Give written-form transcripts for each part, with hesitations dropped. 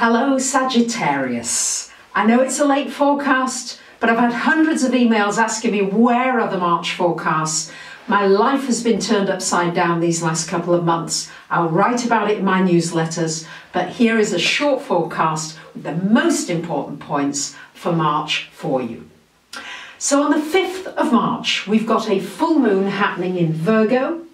Hello Sagittarius. I know it's a late forecast, but I've had hundreds of emails asking me where are the March forecasts. My life has been turned upside down these last couple of months. I'll write about it in my newsletters, but here is a short forecast with the most important points for March for you. So on the 5th of March, we've got a full moon happening in Virgo,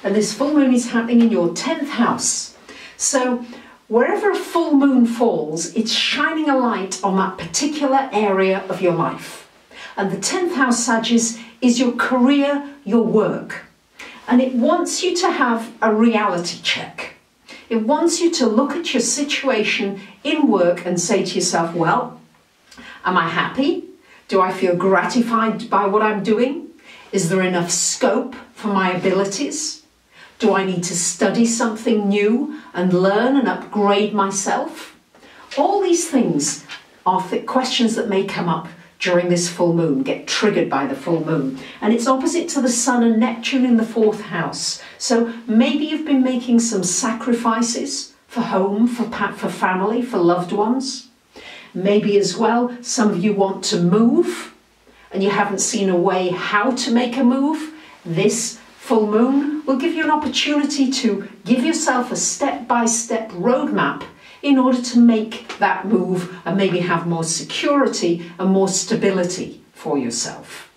and this full moon is happening in your 10th house. So wherever a full moon falls, it's shining a light on that particular area of your life. And the 10th house, Sagittarius, is your career, your work. And it wants you to have a reality check. It wants you to look at your situation in work and say to yourself, well, am I happy? Do I feel gratified by what I'm doing? Is there enough scope for my abilities? Do I need to study something new and learn and upgrade myself? All these things are questions that may come up during this full moon, get triggered by the full moon. And it's opposite to the Sun and Neptune in the 4th house. So maybe you've been making some sacrifices for home, for family, for loved ones. Maybe as well, some of you want to move and you haven't seen a way how to make a move. This full moon will give you an opportunity to give yourself a step-by-step roadmap in order to make that move and maybe have more security and more stability for yourself.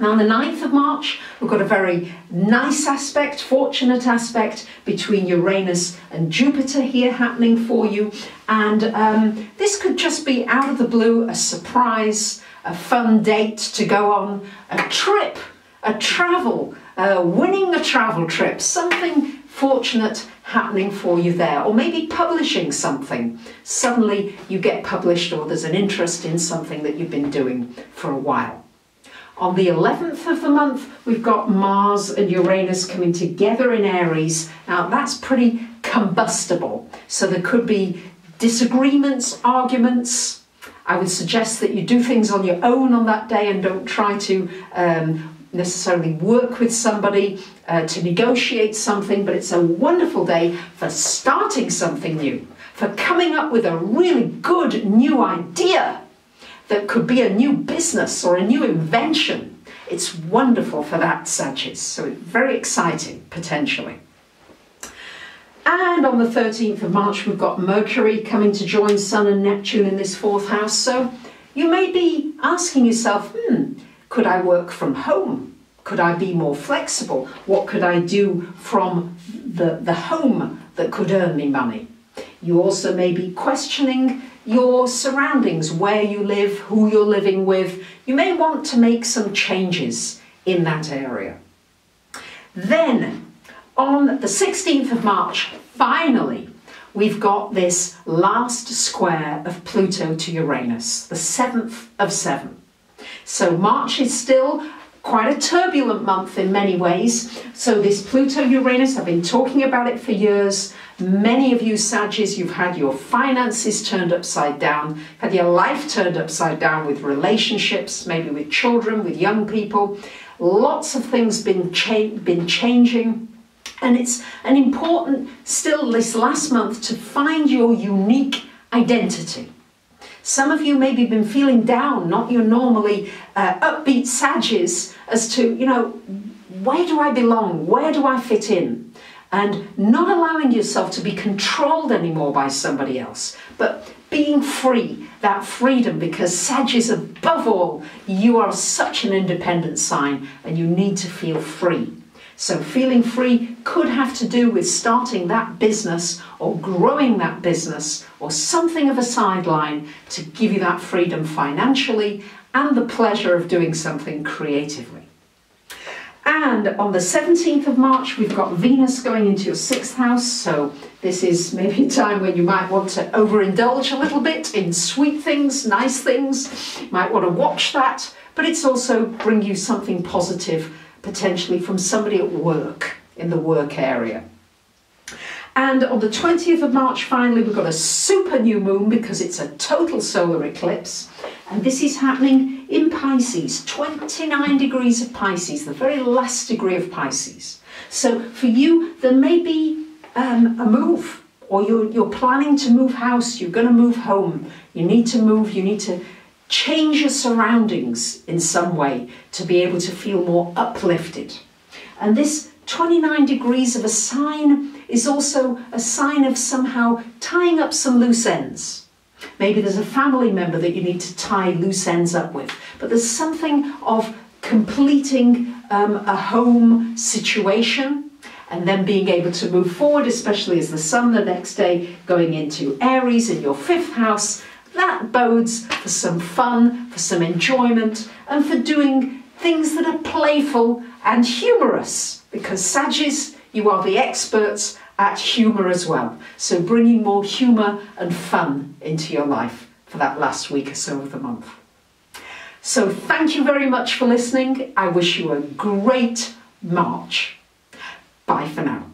Now on the 9th of March, we've got a very nice aspect, fortunate aspect between Uranus and Jupiter here happening for you. And this could just be out of the blue, a surprise, a fun date to go on, a trip, a travel, winning a travel trip, something fortunate happening for you there, or maybe publishing something. Suddenly you get published, or there's an interest in something that you've been doing for a while. On the 11th of the month, we've got Mars and Uranus coming together in Aries. Now that's pretty combustible, so there could be disagreements, arguments. I would suggest that you do things on your own on that day and don't try to necessarily work with somebody to negotiate something, but it's a wonderful day for starting something new, for coming up with a really good new idea that could be a new business or a new invention. It's wonderful for that, Sagittarius, so it's very exciting, potentially. And on the 13th of March, we've got Mercury coming to join Sun and Neptune in this 4th house, so you may be asking yourself, could I work from home? Could I be more flexible? What could I do from the home that could earn me money? You also may be questioning your surroundings, where you live, who you're living with. You may want to make some changes in that area. Then, on the 16th of March, finally, we've got this last square of Pluto to Uranus, the 7th of 7. So March is still quite a turbulent month in many ways. So this Pluto-Uranus, I've been talking about it for years. Many of you Sagittarius, you've had your finances turned upside down, had your life turned upside down with relationships, maybe with children, with young people. Lots of things been changing. And it's an important, still this last month, to find your unique identity. Some of you maybe been feeling down, not your normally upbeat Sagittarius, as to, where do I belong? Where do I fit in? And not allowing yourself to be controlled anymore by somebody else, but being free, that freedom, because Sagittarius, above all, you are such an independent sign and you need to feel free. So feeling free could have to do with starting that business or growing that business or something of a sideline to give you that freedom financially and the pleasure of doing something creatively. And on the 17th of March, we've got Venus going into your 6th house. So this is maybe a time when you might want to overindulge a little bit in sweet things, nice things. You might want to watch that, but it's also bring you something positive, potentially from somebody at work, in the work area. And on the 20th of March, finally, we've got a super new moon because it's a total solar eclipse. And this is happening in Pisces, 29 degrees of Pisces, the very last degree of Pisces. So for you, there may be a move or you're planning to move house, you're going to move home, you need to move, you need to change your surroundings in some way to be able to feel more uplifted. And this 29 degrees of a sign is also a sign of somehow tying up some loose ends. Maybe there's a family member that you need to tie loose ends up with, but there's something of completing a home situation and then being able to move forward, especially as the sun the next day going into Aries in your 5th house. That bodes for some fun, for some enjoyment, and for doing things that are playful and humorous, because Sagittarius, you are the experts at humour as well. So bringing more humour and fun into your life for that last week or so of the month. So thank you very much for listening. I wish you a great March. Bye for now.